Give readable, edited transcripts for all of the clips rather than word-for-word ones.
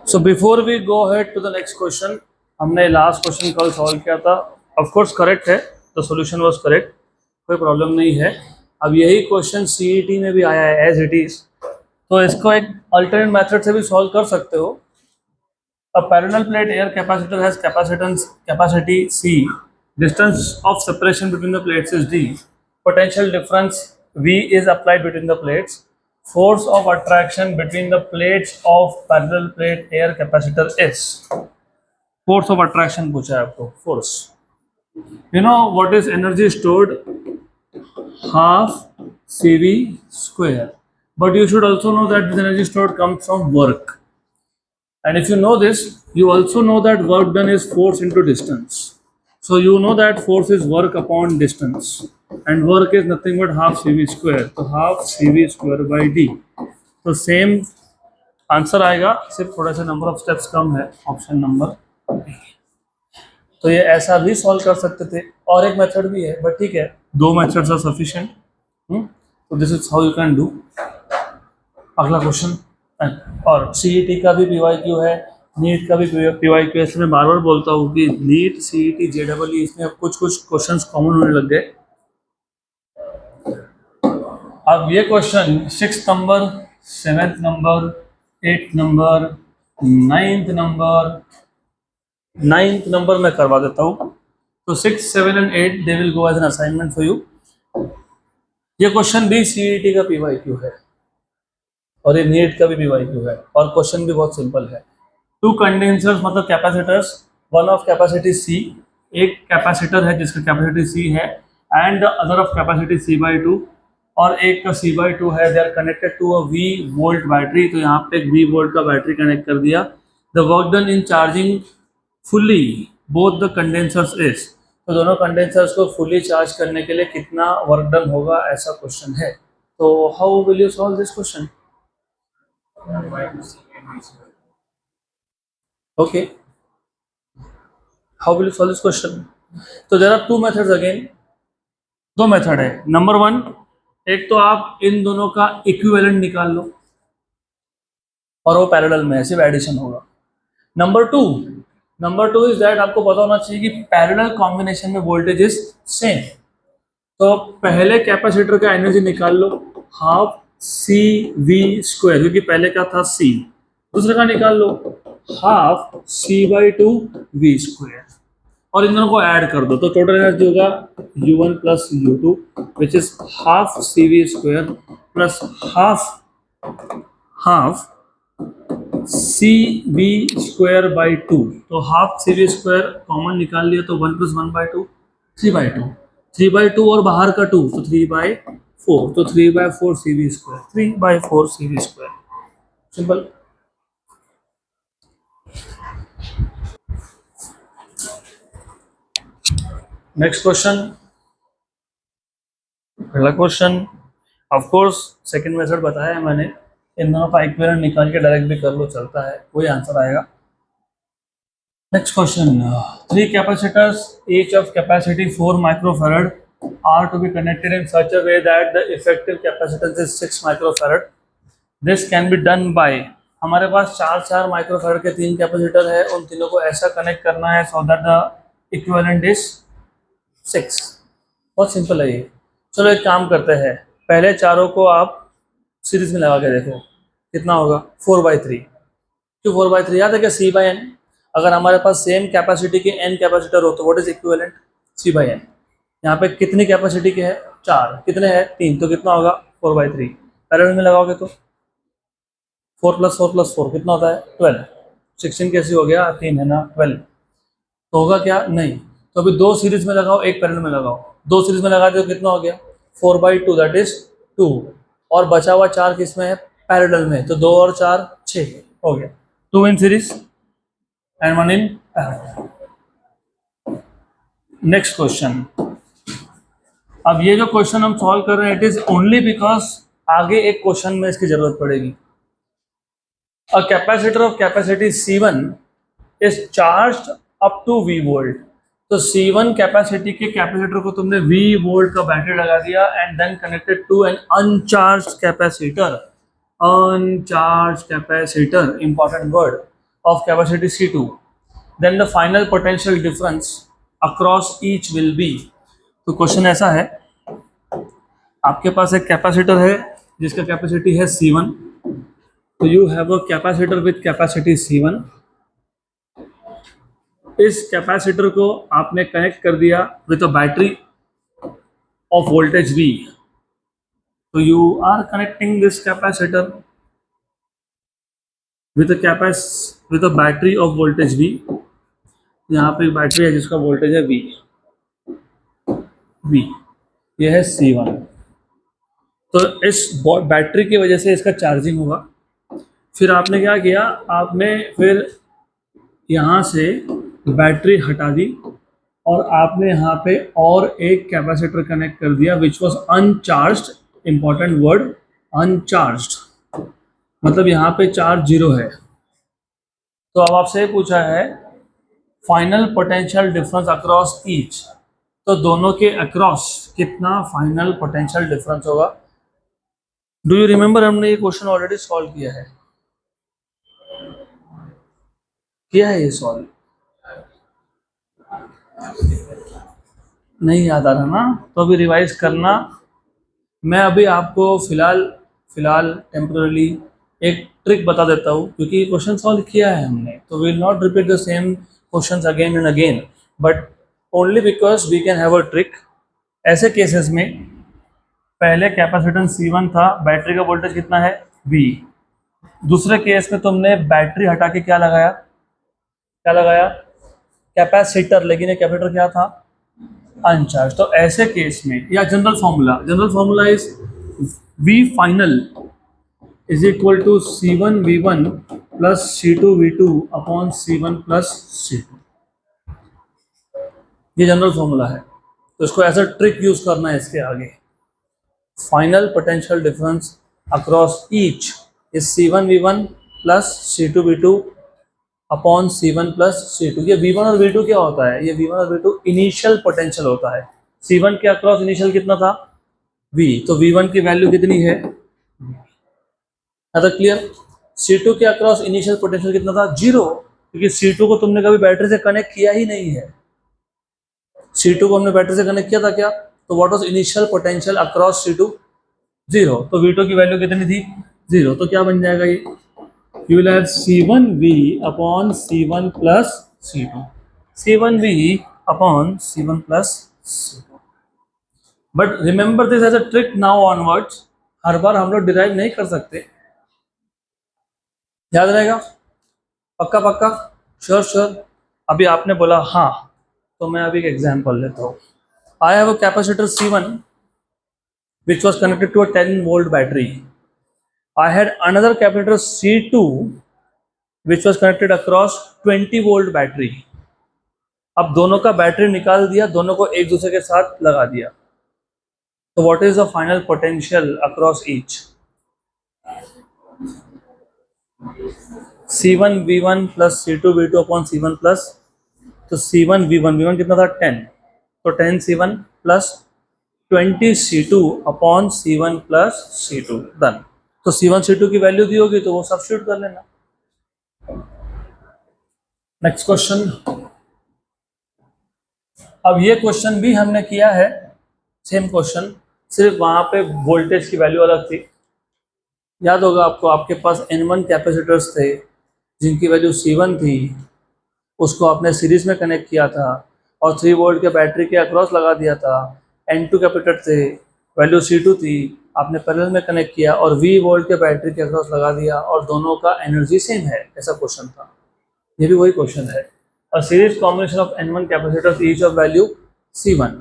So before we go ahead to the next question, हमने last question कल solve किया था. ऑफ कोर्स करेक्ट है, द सॉल्यूशन वाज करेक्ट, कोई problem नहीं है. अब यही क्वेश्चन सीईटी में भी आया है एज इट इज, तो इसको एक अल्टरनेट मेथड से भी सॉल्व कर सकते हो. A parallel plate air capacitor has capacity C. Distance of separation between the plates is D. Potential difference V is applied between the plates. Force of attraction between the plates of parallel plate air capacitor is. Force of attraction पूछा है आपको. Force. You know what is energy stored? Half CV square. But you should also know that this energy stored comes from work. And if you know this, you also know that work done is force into distance. So you know that force is work upon distance. And work is nothing but half CV square. So half CV square by D. तो same answer आएगा, सिर्फ थोड़ा सा number of steps कम है. Option number. तो ये ऐसा भी सॉल्व कर सकते थे. और एक मेथड भी है, बट ठीक है, दो मेथड्स आर सफिशिएंट. तो this is how you can do. अगला क्वेश्चन. और सीईटी का भी पीवाईक्यू है, नीट का भी पीवाईक्यू है. इसमें बार बार बोलता हूँ कि नीट, सीईटी, जेडबलई, इसमें अब कुछ कुछ क्वेश्चंस कॉमन होने लग गए. अब ये क्वेश्चन 6 नंबर, 7 नंबर, 8 नंबर, 9th नंबर में करवा देता हूँ. तो 6, 7 and 8 they will go as an assignment for you. ये क्वेश्चन भी सीईटी का पीवाईक्यू है और ये नीट का भी पीवाईक्यू है. और क्वेश्चन भी बहुत सिंपल है. टू कंडेंसर्स मतलब capacitors, one of capacity C, एक कैपेसिटर है जिसका कैपेसिटी सी है, and other of capacity C/2, और एक का C/2 है. They are connected to a V volt battery. तो यहाँ पे एक V वोल्ट का बैटरी कनेक्ट कर दिया. The work done in charging fully both the condensers is. तो दोनों कंडेंसर्स को फुली चार्ज करने के लिए कितना वर्क डन होगा, ऐसा क्वेश्चन है. तो how will you solve this question? Okay, how will you solve this question? So there are two methods again. दो मेथड है. नंबर 1, एक तो आप इन दोनों का इक्विवेलेंट निकाल लो और वो पैरेलल में है, सिर्फ एडिशन होगा. नंबर टू इज दैट आपको पता होना चाहिए कि पैरेलल कॉम्बिनेशन में वोल्टेज इज सेम. तो पहले कैपेसिटर का एनर्जी निकाल लो, हाफ CV स्क्वायर, क्योंकि पहले का था C. दूसरे का निकाल लो, हाफ C/2 V स्क्वायर, और इन दोनों को ऐड कर दो. तो टोटल एनर्जी होगा U1 plus U2 which is half CV square plus half CV square by 2. तो हाफ CV स्क्वायर कॉमन निकाल लिया तो 1 + 1/2, 3/2. 3/2 और बाहर का 2, तो 3/4. तो 3/4 CV square, 3/4 CV square. Simple. Next question. पहला question of course second method बताया है मैंने. इन दोनों का इक्विवेलेंट निकाल के डायरेक्ट भी कर लो, चलता है, वही आंसर आएगा. Next question. 3 capacitors each of capacity 4 microfarad are to be connected in such a way that the effective capacitance is 6 microfarad. This can be done by, हमारे पास 4 माइक्रोफैरड के 3 कैपेसिटर है, उन तीनों को ऐसा कनेक्ट करना है so that the equivalent is 6. बहुत सिंपल है ये. चलो एक काम करते हैं, पहले चारों को आप सीरीज में लगा के देखो कितना होगा. 4/3. क्यों 4/3? याद है क्या? C/n. अगर हमारे पास सेम कैपेसिटी के n कैपेसिटर हो तो व्हाट इज इक्विवेलेंट? C/n. यहाँ पे कितनी कैपेसिटी के है? 4. कितने हैं? 3. तो कितना होगा? 4/3. पैरेलल में लगाओगे तो 4 + 4 + 4 कितना होता है? 12. 16 कैसे हो गया? 3 है ना, 12. तो होगा क्या? नहीं. तो अभी 2 सीरीज में लगाओ, एक पैरेलल में लगाओ. 2 सीरीज में लगाते हो कितना हो गया? 4/2, दैट इज 2. और बचा हुआ 4 किस में है? पैरेलल में. तो 2 और 4 6 हो गया. 2 in series and 1 in parallel. Next question. अब ये जो क्वेश्चन हम सॉल्व कर रहे हैं, इट इज ओनली बिकॉज आगे एक क्वेश्चन में इसकी जरूरत पड़ेगी. A capacitor of capacity C1 is charged up to V volt. तो C1 कैपेसिटी के कैपेसिटर को तुमने V वोल्ट का बैटरी लगा दिया and then connected to an uncharged capacitor uncharged capacitor, important word, of capacity C2, then the final potential difference across each will be. तो question ऐसा है, आपके पास एक कैपेसिटर है जिसका कैपेसिटी है C1, तो you have a capacitor with capacity C1. इस कैपेसिटर को आपने कनेक्ट कर दिया with a battery of voltage V. तो you are connecting this capacitor with a battery of voltage V. यहाँ पे एक बैटरी है जिसका वोल्टेज है V. ये है C1. तो इस बैटरी की वजह से इसका चार्जिंग होगा. फिर आपने क्या किया, आपने फिर यहाँ से बैटरी हटा दी और आपने यहाँ पे और एक कैपेसिटर कनेक्ट कर दिया which was uncharged. Important word, uncharged, मतलब यहाँ पे चार्ज 0 है. तो अब आपसे पूछा है final potential difference across each. तो दोनों के अक्रॉस कितना फाइनल पोटेंशियल डिफरेंस होगा. डू यू रिमेंबर, हमने ये क्वेश्चन ऑलरेडी सॉल्व किया है ये सॉल्व. नहीं याद आ रहा ना, तो अभी रिवाइज करना. मैं अभी आपको फिलहाल टेम्पररी एक ट्रिक बता देता हूँ, क्योंकि क्वेश्चन सॉल्व किया है हमने, तो will not repeat the same questions again and again, but only because we can have a trick. ऐसे केसेस में पहले कैपेसिटेंस C1 था, बैटरी का वोल्टेज कितना है V. दूसरे केस में तुमने बैटरी हटा के क्या लगाया कैपेसिटर, लेकिन ये कैपेसिटर क्या था, अनचार्ज. तो ऐसे केस में, या general formula is V final is equal to C1 V1 plus C2 V2 upon C1 plus C2. ये जनरल फॉर्मूला है, तो इसको एज अ ट्रिक यूज करना है इसके आगे. Final potential difference across each is C1 V1 plus C2 V2 upon C1 plus C2. ये V1 और V2 क्या होता है, ये V1 और V2 इनिशियल पोटेंशियल होता है. C1 के अक्रॉस इनिशियल कितना था V, तो V1 की वैल्यू कितनी है, है क्लियर. C2 के अक्रॉस इनिशियल पोटेंशियल कितना था 0, क्योंकि C2 को तुमने कभी बैटरी से कनेक्ट किया ही नहीं है. C2 को हमने बैटरी से कनेक्ट किया था क्या, तो what was initial potential across C2 0, तो V2 की वैल्यू कितनी थी 0. तो क्या बन जाएगा ये, you will have C1V upon C1 plus C2. C1V upon C1 plus C2. But remember this as a trick now onwards. हर बार हम लोग डिराइव नहीं कर सकते, याद रहेगा, पक्का श्योर. अभी आपने बोला हाँ, तो मैं अभी एक एग्जांपल लेता हूँ. I have a capacitor C1 which was connected to a 10 volt battery. I had another capacitor C2 which was connected across 20 volt battery. अब दोनों का बैटरी निकाल दिया, दोनों को एक दूसरे के साथ लगा दिया. तो what is the final potential across each. C1 V1 plus C2 V2 upon C1 plus, तो C1 V1 कितना था 10, तो 10 C1 plus 20 C2 upon C1 plus C2 done. तो C1 C2 की वैल्यू दी होगी तो वो सब्स्टिट्यूट कर लेना. Next question. अब ये क्वेश्चन भी हमने किया है, सेम क्वेश्चन, सिर्फ वहां पे वोल्टेज की वैल्यू अलग थी. याद होगा आपको, आपके पास N1 कैपेसिटर्स थे जिनकी वैल्यू C1 थी, उसको आपने सीरीज में कनेक्ट किया था और 3 वोल्ट के बैटरी के अक्रॉस लगा दिया था. N2 कैपेसिटर थे, वैल्यू C2 थी, आपने पैरेलल में कनेक्ट किया और V वोल्ट के बैटरी के अक्रॉस लगा दिया और दोनों का एनर्जी सेम है, ऐसा क्वेश्चन था. ये भी वही क्वेश्चन है. A series combination of N1 capacitors each of value C1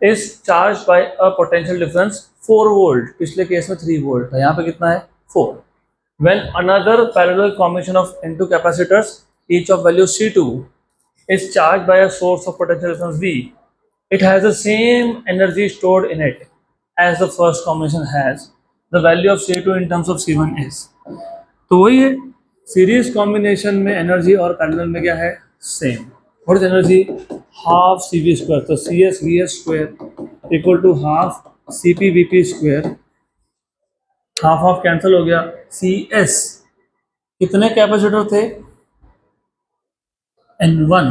is charge by a potential difference 4 volt. पिछले केस में 3 वोल्ट था, यहाँ पे कितना है 4. When another parallel combination of N2 capacitors each of value C2 is charged by a source of potential difference V, it has the same energy stored in it as the first combination has. The value of C2 in terms of C1 is. तो वही है, series combination में energy और parallel में क्या है same. What is energy, half CV square, तो CS VS square equal to half CP VP square. Half cancel हो गया, CS कितने कैपेसिटर थे? N1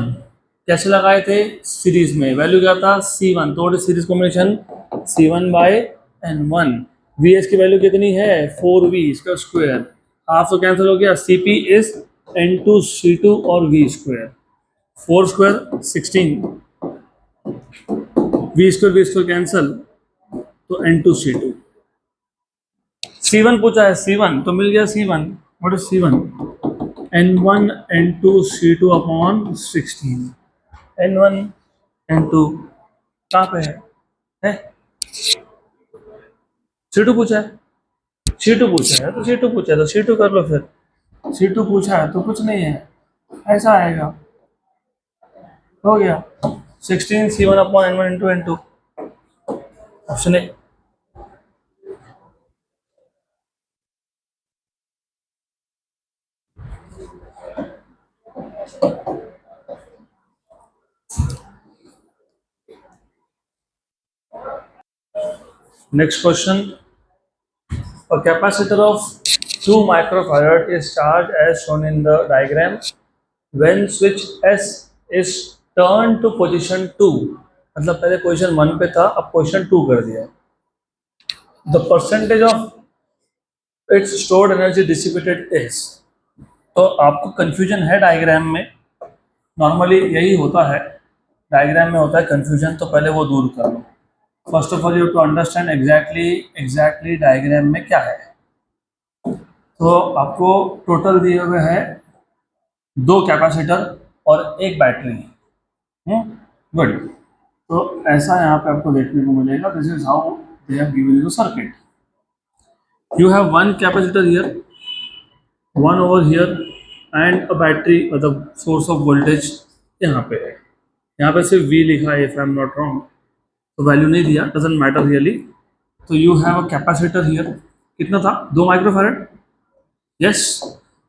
कैसे लगाए थे? सीरीज में। वैल्यू क्या था? C1। तो series combination C1 by N1। Vs की वैल्यू कितनी है? 4V इसका स्क्वायर। हाफ तो कैंसिल हो गया। Cp इज N2 C2 और V square. 4 square 16, V square cancel, तो N2 C2। C1 पूछा है, C1 तो मिल गया C1। What is C1? N1 N2 C2 upon 16। N1 N2 कहाँ पे है? C2 पूछा है, C2 पूछा है तो C2 पूछा है तो C2 कर लो फिर। C2 पूछा है तो कुछ नहीं है, ऐसा आएगा। हो गया 16 C1 upon N1 into N2। Option A. Next question, a capacitor of 2 microfarad is charged as shown in the diagram when switch S is turned to position 2। मतलब पहले पोजीशन 1 पे था, अब पोजीशन 2 कर दिया। the percentage of its stored energy dissipated is। तो आपको confusion है डायग्राम में, नॉर्मली यही होता है, डायग्राम में होता है कंफ्यूजन, तो पहले वो दूर कर लो। First of all you to understand exactly diagram में क्या है। तो आपको टोटल दिए हुए है 2 कैपेसिटर और 1 बैटरी। गुड। तो ऐसा यहाँ पे आपको देखने को मिलेगा। This is how they have given you circuit. You have 1 capacitor here, 1 over here and a battery, मतलब सोर्स ऑफ वोल्टेज यहाँ पे है। यहाँ पे सिर्फ V लिखा है, if I am not wrong, तो वैल्यू नहीं दिया, डजंट मैटर रियली। तो you have a capacitor here, कितना था? 2 microfarad. Yes,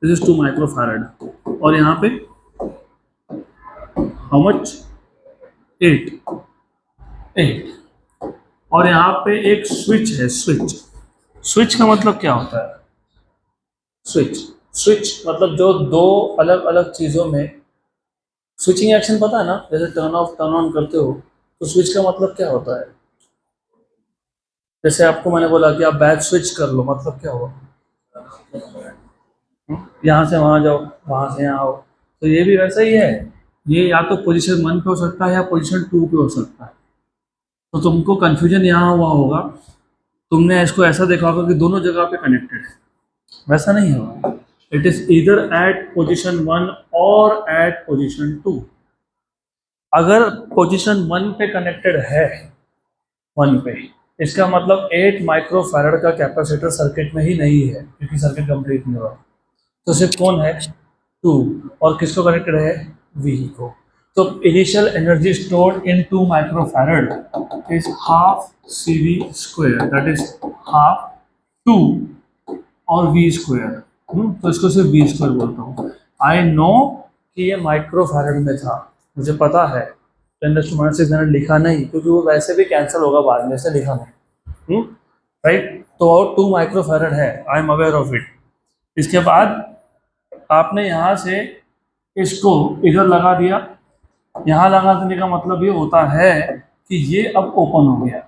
this is 2 microfarad. और यहाँ पे हाउ मच? 8। और यहाँ पे एक स्विच है, स्विच का मतलब क्या होता है? स्विच मतलब जो 2 अलग अलग चीज़ों में स्विचिंग एक्शन, पता है ना, जैसे टर्न ऑफ टर्न ऑन करते हो, तो स्विच का मतलब क्या होता है? जैसे आपको मैंने बोला कि आप बैच स्विच कर लो, मतलब क्या हुआ? यहाँ से वहाँ जाओ, वहाँ से यहाँ आओ। तो ये भी वैसा ही है, ये या तो पोजीशन 1 पे हो सकता है या पोजीशन 2 पे हो सकता है। तो तुमको कन्फ्यूजन यहाँ हुआ होगा, तुमने इसको ऐसा देखा होगा कि दोनों जगह पे कनेक्टेड है, वैसा नहीं होगा। It is either at position 1 और एट पोजीशन 2। अगर पोजीशन 1 पे कनेक्टेड है, 1 पे, इसका मतलब 8 माइक्रोफैरड का कैपेसिटर सर्किट में ही नहीं है, क्योंकि सर्किट कंप्लीट नहीं हुआ। तो सिर्फ कौन है? 2। और किसको कनेक्टेड है? V को। तो initial energy stored in 2 microfarad is half CV square, that is half 2 और V स्क्वायर। तो इसको सिर्फ V स्क्वायर बोलता हूँ। आई नो कि ये माइक्रोफैरड में था, मुझे पता है। 10⁻⁶ मैंने लिखा नहीं, क्योंकि वो वैसे भी कैंसिल होगा बाद में, से लिखा नहीं। राइट, तो और 2 माइक्रोफैरड है, I am aware of it. इसके बाद आपने यहाँ से इसको इधर लगा दिया। यहाँ लगा देने का मतलब ये होता है कि ये अब ओपन हो गया,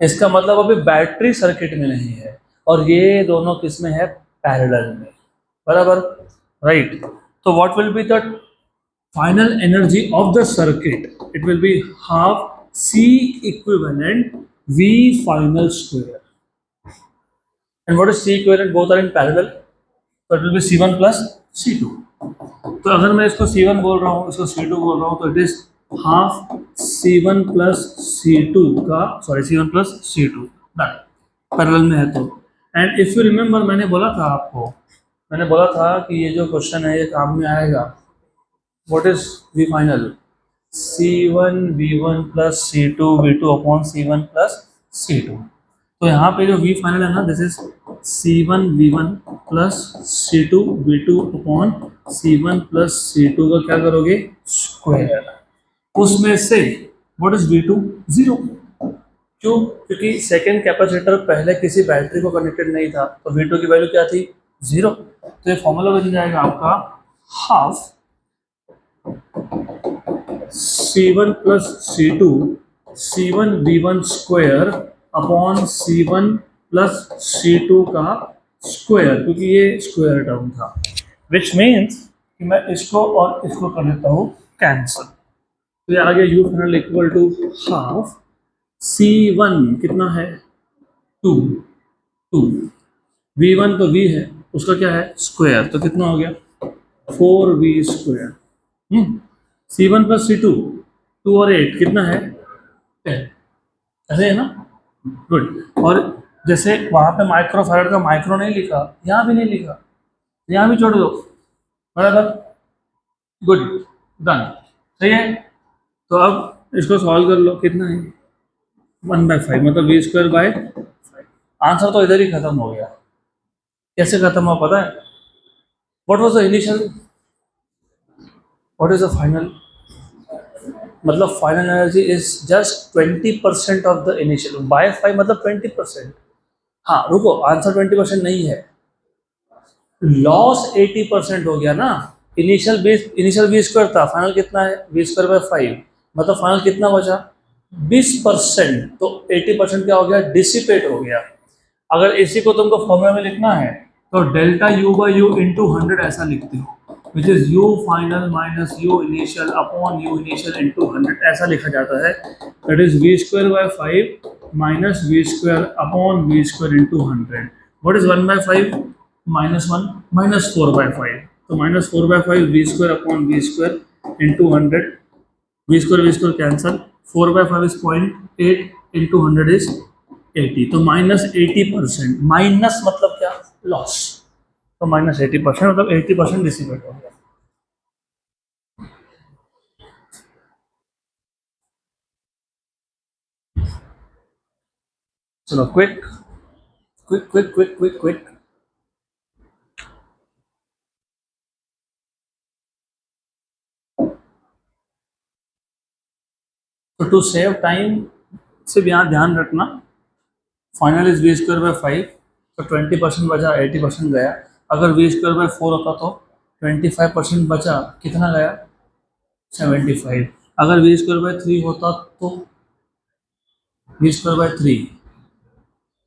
इसका मतलब अभी बैटरी सर्किट में नहीं है, और ये दोनों किस में है? पैरेलल में, बराबर, राइट। तो what will be the final energy of the circuit? It will be half C equivalent V final square, and what is C equivalent? Both are in parallel, so it will be C1 plus C2। तो अगर मैं इसको C1 बोल रहा हूँ, इसको C2 बोल रहा हूँ, तो it is half C1 plus C2 का, sorry C1 plus C2, parallel में है तो। एंड इफ यू रिमेम्बर, मैंने बोला था आपको, मैंने बोला था कि ये जो क्वेश्चन है ये काम में आएगा। What is V final? C1 V1 plus C2 V2 upon C1 plus C2। तो यहाँ पे जो V फाइनल है ना, this is C1 V1 plus C2 V2 upon C1 plus C2 का क्या करोगे? स्क्वायर। उसमें से व्हाट इज V2? 0। क्यों? क्योंकि सेकेंड कैपेसिटर पहले किसी बैटरी को कनेक्टेड नहीं था, तो V2 की वैल्यू क्या थी? 0। तो ये फॉर्मूला बन जाएगा आपका half C1 plus C2 C1 V1 square upon C1 plus C2 का स्क्वायर, क्योंकि ये स्क्वायर टर्म था, विच मीन्स कि मैं इसको और इसको कर देता हूँ कैंसिल। तो ये आ गया U final equal to half C1 कितना है? 2 2 V1 तो V है, उसका क्या है? स्क्वायर, तो कितना हो गया? 4V square. C1 plus C2 2 और 8 कितना है? 10। ऐसे है ना? गुड। और जैसे वहाँ पे माइक्रोफैराड का माइक्रो नहीं लिखा, यहाँ भी नहीं लिखा, यहाँ भी छोड़ दो, बराबर। गुड, डन, सही है। तो अब इसको सॉल्व कर लो, कितना है? 1/5 मतलब V²/5। आंसर तो इधर ही खत्म हो गया। कैसे खत्म हुआ पता है? What was the initial, what is the final? मतलब final energy is just 20% of the initial, by 5 मतलब 20%। हाँ रुको, आंसर 20% नहीं है, लॉस 80% हो गया ना। इनिशियल V² था, फाइनल कितना है? V²/5 मतलब फाइनल कितना बचा? 20%। तो 80% क्या हो गया? डिसिपेट हो गया। अगर इसी को तुमको फॉर्मूला में लिखना है तो डेल्टा U/U इंटू 100 ऐसा लिखते हो, which is U final minus U initial upon U initial into 100 ऐसा लिखा जाता है। That is V²/5 minus V² upon V² into 100। What is 1/5? -1 minus 4/5, तो -4/5 V² upon V² into 100। V² cancel, 4/5 is 0.8 into 100 is 80, तो -80%। Minus मतलब क्या? Loss. तो -80% मतलब 80% डिसिपेट हो गया। चलो quick quick quick quick quick quick. तो टू सेव टाइम सिर्फ यहाँ ध्यान रखना, फाइनल इज V²/5, तो 20% बचा, 80% गया। अगर V²/4 होता तो 25% बचा, कितना गया? 75। अगर V²/3 होता तो V²/3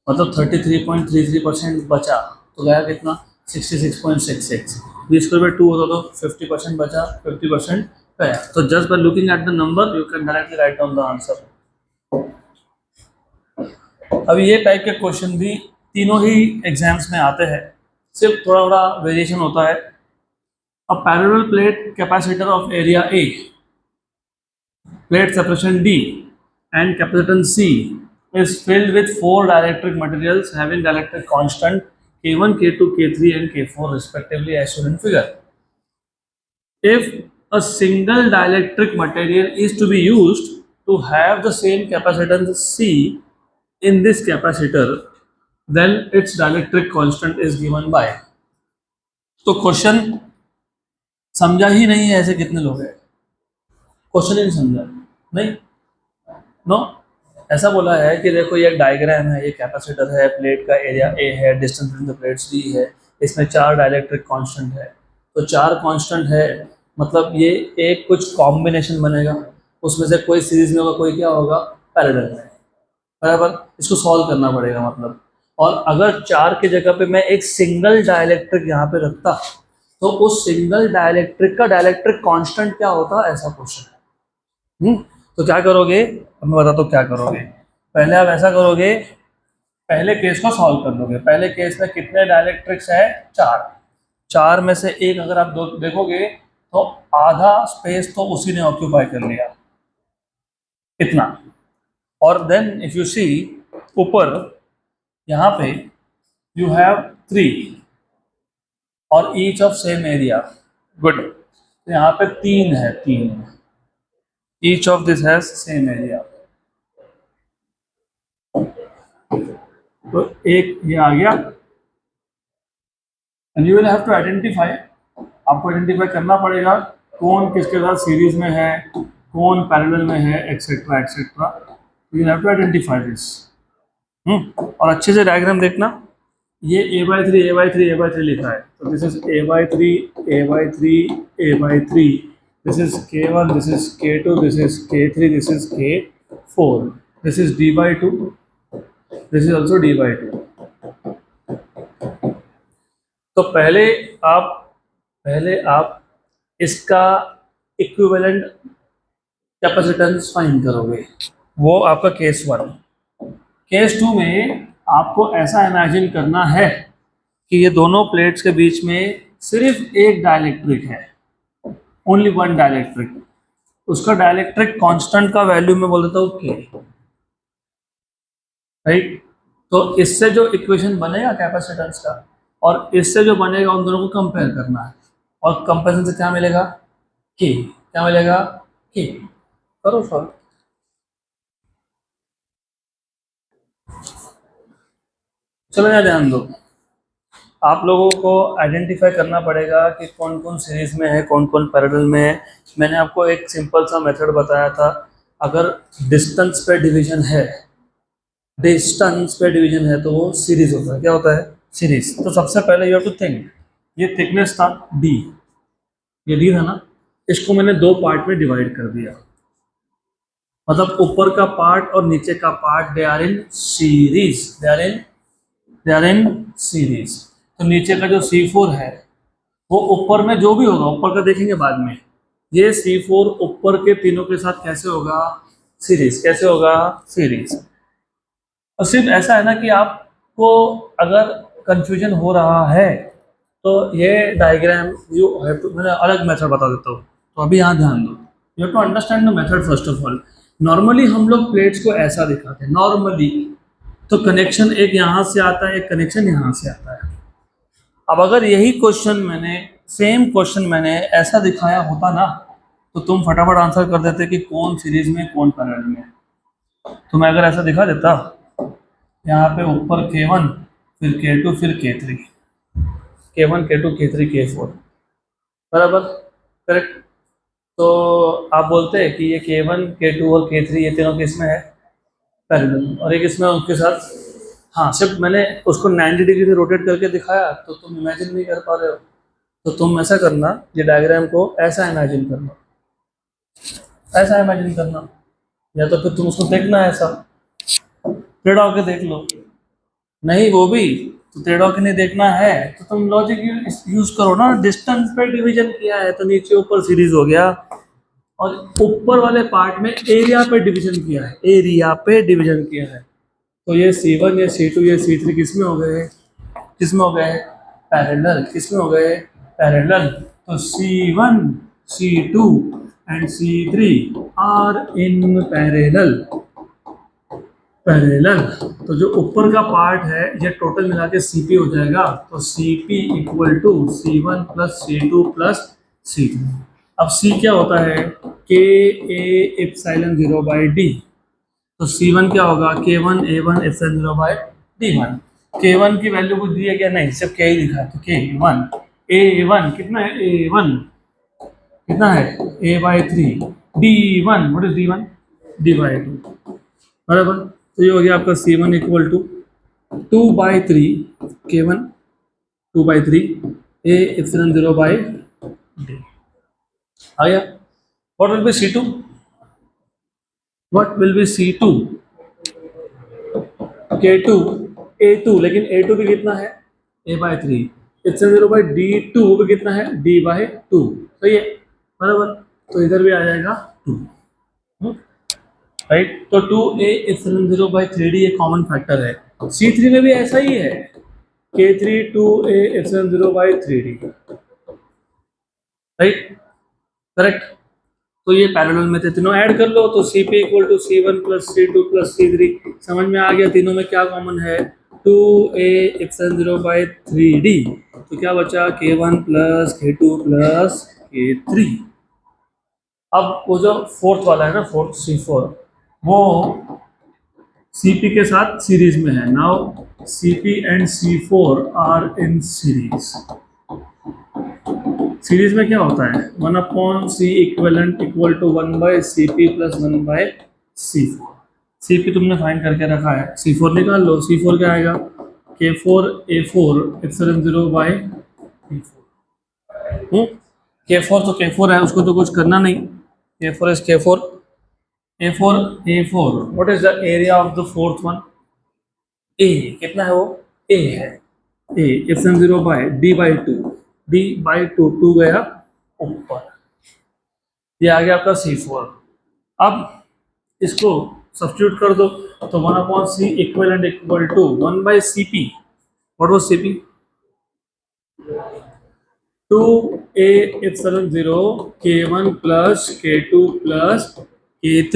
मतलब 33.33% बचा, तो गया कितना? 66.66। V²/2 होता तो 50% बचा, 50% गया। तो just by looking at the number you can directly write down the answer. अब ये टाइप के क्वेश्चन भी तीनों ही एग्जाम्स में आते हैं, सिर्फ थोड़ा थोड़ा वेरिएशन होता है। A parallel plate capacitor of area A, plate separation D and capacitance C is filled with four dielectric materials having dielectric constant K1, K2, K3 and K4 respectively as shown in figure. If a single dielectric material is to be used to have the same capacitance C in this capacitor, then its dielectric constant is given by। तो question समझा ही नहीं है, ऐसे कितने लोग हैं? Question ही नहीं समझा, नहीं, नो। ऐसा बोला है कि देखो ये एक डायग्राम है, ये कैपेसिटर है, प्लेट का एरिया ए है, distance between the plates D है, इसमें चार डाइलेक्ट्रिक कांस्टेंट है। तो चार कांस्टेंट है मतलब ये एक कुछ कॉम्बिनेशन बनेगा, उसमें से कोई सीरीज में होगा, कोई क्या होगा? पैरेलल में, बराबर। इसको सॉल्व करना पड़ेगा मतलब। और अगर चार की जगह पे मैं एक सिंगल डाइलेक्ट्रिक यहाँ पे रखता, तो उस सिंगल डाइलेक्ट्रिक का डाइलेक्ट्रिक कांस्टेंट क्या होता, ऐसा क्वेश्चन है। तो क्या करोगे? अब मैं बताता हूँ क्या करोगे। पहले आप ऐसा करोगे, पहले केस को सॉल्व कर लोगे। पहले केस में कितने डाइलेक्ट्रिक्स है? चार। चार में से एक अगर आप दो देखोगे तो आधा स्पेस तो उसी ने ऑक्यूपाई कर लिया, इतना। और देन इफ यू सी ऊपर यहाँ पे यू हैव 3 और each of same area. Good. तो यहाँ पे 3 है, 3, each of this has same area. तो एक ये आ गया, and you will have to identify, आपको आइडेंटिफाई करना पड़ेगा कौन किसके साथ सीरीज में है, कौन पैरेलल में है, etcetera etcetera. You have to identify this. और अच्छे से डायग्राम देखना, ये a/3 लिखा है, तो this is a/3 a/3 a/3, this is k1, this is k2, this is k3, this is k4, this is d/2, this is also d/2। तो पहले आप इसका इक्विवेलेंट कैपेसिटेंस फाइंड करोगे, वो आपका केस 1। केस 2 में आपको ऐसा इमेजिन करना है कि ये दोनों प्लेट्स के बीच में सिर्फ एक डाइलेक्ट्रिक है, ओनली वन डाइलेक्ट्रिक। उसका डाइलेक्ट्रिक कांस्टेंट का वैल्यू मैं बोल देता हूँ के, राइट। तो इससे जो इक्वेशन बनेगा कैपेसिटेंस का और इससे जो बनेगा, उन दोनों को कंपेयर करना है, और कंपेरिजन से क्या मिलेगा, के। क्या मिलेगा, के। करो सॉल्व। चलो यहाँ ध्यान दो, आप लोगों को आइडेंटिफाई करना पड़ेगा कि कौन कौन सीरीज में है, कौन कौन पैरेलल में है। मैंने आपको एक सिंपल सा मेथड बताया था, अगर डिस्टेंस पे डिवीजन है, डिस्टेंस पे डिवीजन है तो वो सीरीज होता है। क्या होता है, सीरीज। तो सबसे पहले यू हैव टू थिंक, ये थिकनेस था डी, ये डी था ना, इसको मैंने दो पार्ट में डिवाइड कर दिया, मतलब ऊपर का पार्ट और नीचे का part they are in series, they are in series. तो नीचे का जो C4 है वो ऊपर में जो भी होगा, ऊपर का देखेंगे बाद में, ये C4 ऊपर के तीनों के साथ कैसे होगा, सीरीज। कैसे होगा, सीरीज। और सिर्फ ऐसा है ना कि आपको अगर कंफ्यूजन हो रहा है तो ये डायग्राम यू हैव टू, मैंने अलग मेथड बता देता हूँ, तो अभी यहाँ ध्यान दो। You have to understand the method first of all. Normally हम लोग प्लेट्स को ऐसा दिखाते हैं, नॉर्मली तो कनेक्शन एक यहाँ से आता है, एक कनेक्शन यहाँ से आता है। अब अगर यही क्वेश्चन मैंने, सेम क्वेश्चन मैंने ऐसा दिखाया होता ना, तो तुम फटाफट आंसर कर देते कि कौन सीरीज में कौन पैरेलल में। तो मैं अगर ऐसा दिखा देता, यहाँ पे ऊपर K1, फिर K2, फिर K3, K1 K2 K3 K4, बराबर, करेक्ट। तो आप बोलते हैं कि ये K1 K2 और K3 ये तीनों किस में है, पैरेलल, और एक इसमें उसके साथ, हाँ, सिर्फ मैंने उसको 90 डिग्री से रोटेट करके दिखाया, तो तुम इमेजिन नहीं कर पा रहे हो। तो तुम ऐसा करना, ये डायग्राम को ऐसा इमेजिन करना, ऐसा इमेजिन करना, या तो फिर तुम उसको देखना ऐसा, टेढ़ा होके देख लो। नहीं वो भी तो टेढ़ा होके नहीं देखना है, तो तुम लॉजिक यूज करो ना, डिस्टेंस पे डिवीजन किया है तो नीचे ऊपर सीरीज हो गया, और ऊपर वाले पार्ट में एरिया पे डिवीजन किया है, एरिया पे डिवीजन किया है। तो ये C1, ये C2, ये C3 किसमें हो गए, किसमें हो गए, पैरेलल। किसमें हो गए, पैरेलल। तो C1, C2 and C3 are in parallel, parallel. तो जो ऊपर का पार्ट है ये टोटल मिला के CP हो जाएगा, तो CP equal to C1 plus C2 plus C3। अब C क्या होता है, K A epsilon 0 by D। तो C1 क्या होगा, K1 A1 epsilon 0 by D1। K1 की वैल्यू कुछ दी है क्या, नहीं, सिर्फ K ही लिखा है, तो K1 A1 कितना है, A1 कितना है, A/3, D1 what is D1, D/2, बराबर। तो ये हो गया आपका C1 equal to 2/3 K1, 2/3 A epsilon 0 by D। आ गया। What will be C2, what will be C2, K2 A2, लेकिन A2 भी कितना है, A/3, एप्सिलॉन 0 बाई D2 भी कितना है, D/2, सही है, बराबर। तो इधर भी आ जाएगा 2, राइट। तो 2A एप्सिलॉन 0 बाई 3D ये कॉमन फैक्टर है। C3 में भी ऐसा ही है, K3 2A epsilon 0 by 3D, right, correct. तो ये पैरेलल में थे, तीनों ऐड कर लो, तो CP equal to C1 plus C2 plus C3। समझ में आ गया, तीनों में क्या कॉमन है, 2A एप्सिलॉन 0 बाई 3D। तो क्या बचा, K1 plus K2 plus K3। अब वो जो फोर्थ वाला है ना, फोर्थ C4, वो CP के साथ सीरीज में है। Now CP and C4 are in series. Series में क्या होता है, 1/C equivalent equal to 1/CP plus 1/C4। Cp तुमने फाइंड करके रखा है, C4 निकाल लो। C4 क्या आएगा, K4 A4 epsilon 0 by K4। K4 तो K4 है, उसको तो कुछ करना नहीं। K4 is K4। A4 what is the area of the fourth one? A कितना है वो? A है। A एप्सिलॉन 0 बाई D/2 2 गया ऊपर, ये आ गया आपका C4। अब इसको सब्स्टिट्यूट कर दो, तो 1/C equal to 1/Cp। What was Cp? 2a epsilon 0 K1 plus K2 plus K3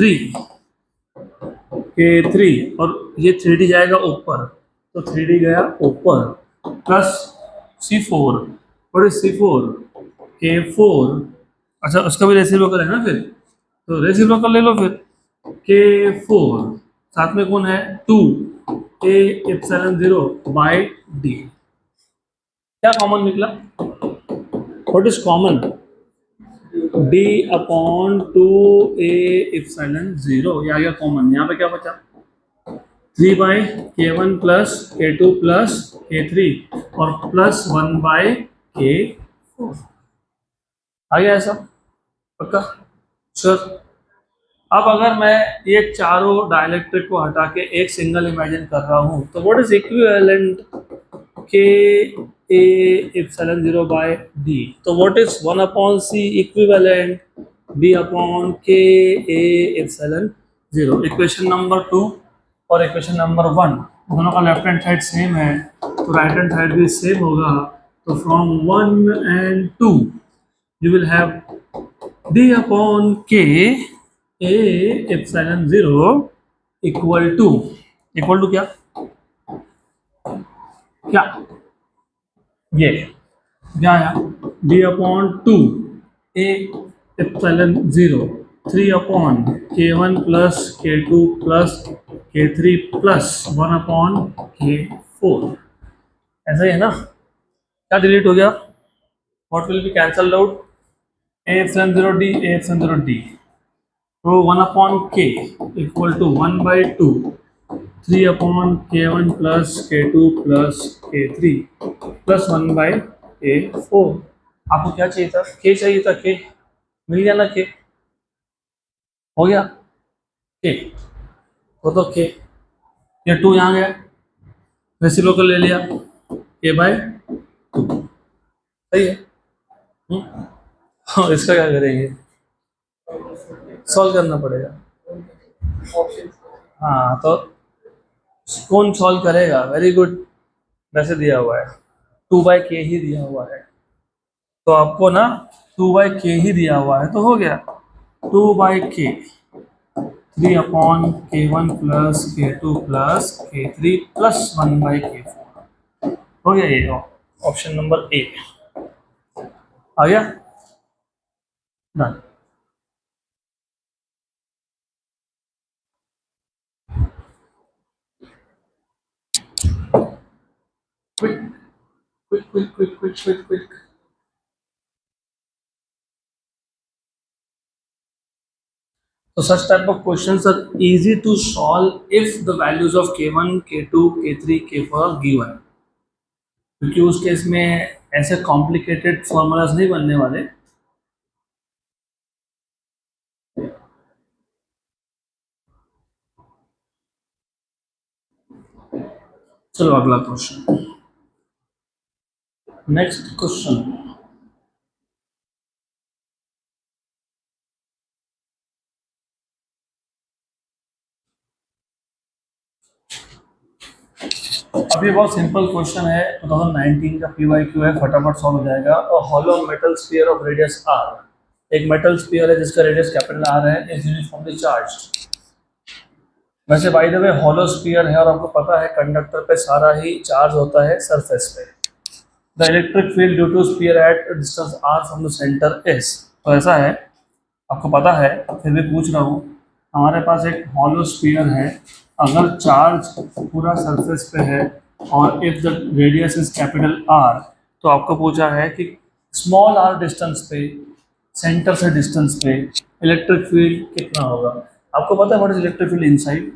और ये 3D जाएगा ऊपर, तो 3D गया ऊपर, plus C4। What is C4? K4। अच्छा, उसका भी रेसिप्रोकल है ना फिर, तो रेसिप्रोकल ले लो फिर। K4 साथ में कौन है? 2a epsilon 0 by D। क्या कॉमन निकला? What is common? D/2a epsilon 0, ये आ गया कॉमन। यहाँ पे क्या बचा? 3/K1 plus K2 plus K3 और प्लस 1/K4 आ गया ऐसा, पक्का? श्योर। अब अगर मैं ये चारों डाइलेक्ट्रिक को हटा के एक सिंगल इमेजिन कर रहा हूँ, तो what is equivalent K A epsilon 0 by D? तो what is 1/C equivalent D/K A epsilon 0? Equation number 2 और इक्वेशन नंबर 1 दोनों का लेफ्ट हैंड साइड सेम है, तो राइट हैंड साइड भी सेम होगा। तो from 1 and 2 you will have D/K A epsilon 0 equal to क्या क्या ये क्या आया? D/2 A epsilon 0 3/K1 plus K2 plus K3 plus 1/K4। ऐसा ही है ना? क्या डिलीट हो गया? What will be cancelled out? A epsilon 0 D A epsilon 0 D। तो 1/K equal to 1/2 3/K1 plus K2 plus K3 plus 1/K4। आपको क्या चाहिए था? K चाहिए था। K मिल गया ना? K हो गया। K तो K, ये 2 यहाँ गया, रेसिप्रोकल ले लिया, K/2 सही है। हाँ, इसका क्या करेंगे? सॉल्व करना पड़ेगा। हाँ, तो कौन सॉल्व करेगा? Very good. वैसे दिया हुआ है 2/K ही दिया हुआ है, तो आपको ना 2/K ही दिया हुआ है, तो हो गया 2/K 3/K1 plus K2 plus K3 plus 1/K4 हो गया। ये ऑप्शन नंबर ए आ गया। Done. Quick quick quick quick quick quick quick. So such type of questions are easy to solve if the values of K1, K2, K3, K4 are given। क्योंकि उस case में ऐसे complicated formulas नहीं बनने वाले। चलो अगला क्वेश्चन, नेक्स्ट क्वेश्चन। अभी बहुत सिंपल क्वेश्चन है, 2019 का PYQ है, फटाफट सॉल्व हो जाएगा। और hollow metal sphere of radius r, एक मेटल स्फीयर है जिसका रेडियस कैपिटल R है, इज यूनिफॉर्मली चार्ज्ड। वैसे bye the way hollow sphere है और आपको पता है कंडक्टर पे सारा ही चार्ज होता है सरफेस पे। The electric field due to sphere at distance r from the centre is. तो ऐसा है, आपको पता है फिर भी पूछ रहा हूँ। हमारे पास एक हॉलो स्फीयर है, अगर चार्ज पूरा सरफेस पे है और if the radius is capital R, तो आपको पूछा है कि स्मॉल r डिस्टेंस पे, सेंटर से डिस्टेंस पे इलेक्ट्रिक फील्ड कितना होगा। आपको पता है what is electric field inside?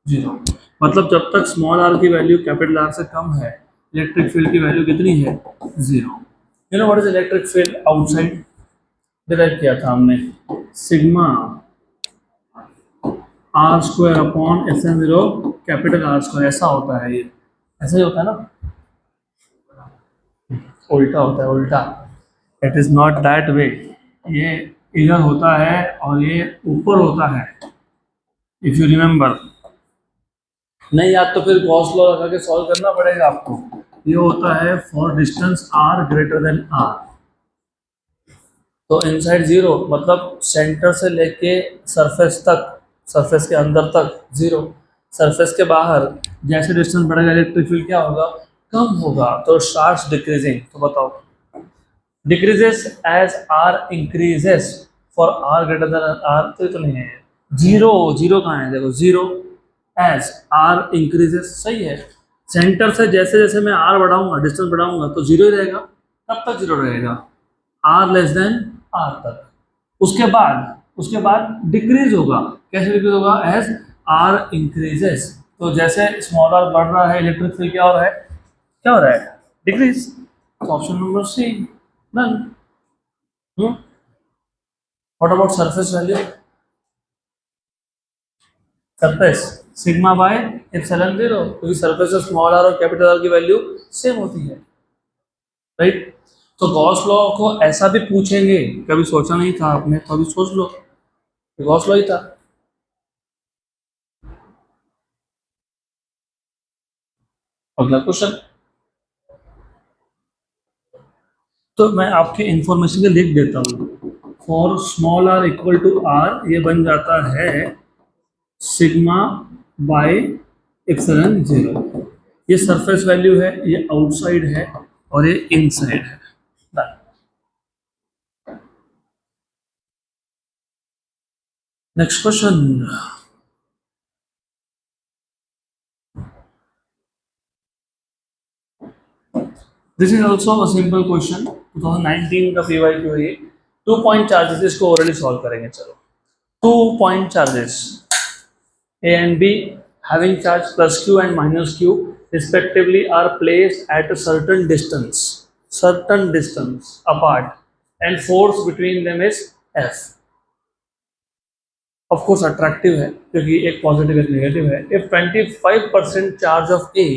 Zero. मतलब जब तक स्मॉल आर की वैल्यू कैपिटल आर से कम है, इलेक्ट्रिक फील्ड की वैल्यू कितनी है? Zero. You know what is electric field outside? Derive किया था हमने, sigma are square upon F N zero capital R square. ऐसा होता है ये, ऐसा ही होता है ना? उल्टा होता है, उल्टा। It is not that way. ये इधर होता है और ये ऊपर होता है, इफ यू रिमेम्बर। नहीं याद तो फिर गॉस लॉ लगा के सॉल्व करना पड़ेगा आपको। ये होता है for distance r greater than r. तो इनसाइड जीरो मतलब सेंटर से लेके सरफेस तक, सरफेस के अंदर तक जीरो। सरफेस के बाहर जैसे डिस्टेंस बढ़ेगा इलेक्ट्रिक फील्ड क्या होगा? कम होगा। तो स्टार्ट्स डिक्रीजिंग। तो बताओ, decreases as r increases for r greater than r. तो नहीं है जीरो, जीरो कहाँ है? देखो जीरो एज आर इंक्रीजेस, सही है। सेंटर से जैसे जैसे मैं आर बढ़ाऊंगा, डिस्टेंस बढ़ाऊंगा तो जीरो ही रहेगा। कब तक जीरो रहेगा? आर लेस देन आर तक। उसके बाद डिक्रीज होगा। कैसे डिक्रीज होगा? As r increases. तो जैसे स्मॉल आर बढ़ रहा है, इलेक्ट्रिक फील्ड क्या हो रहा है? क्या हो रहा है? डिक्रीज। तो option number C, none. What about surface value? Surface sigma by epsilon zero, क्योंकि सरफेस से स्मॉल आर और कैपिटल आर की वैल्यू सेम होती है, राइट? तो गॉस लॉ को ऐसा भी पूछेंगे, कभी सोचा नहीं था आपने, तो अभी सोच लो, गॉस लॉ ही था। अगला क्वेश्चन। तो मैं आपके इंफॉर्मेशन के लिख देता हूँ। For small r equal to r, ये बन जाता है सिग्मा बाय एप्सिलॉन जीरो। ये सरफेस वैल्यू है, ये आउटसाइड है और ये इनसाइड है। Next question. This is also a simple question, 2019 का पीवाईक्यू है ये। 2 पॉइंट चार्जेस, इसको ओरली सॉल्व करेंगे। चलो, 2 point charges A and B having charge plus Q and minus Q respectively are placed at a certain distance apart, and force between them is F. Of course attractive है क्योंकि एक positive एक negative है। If 25% charge of A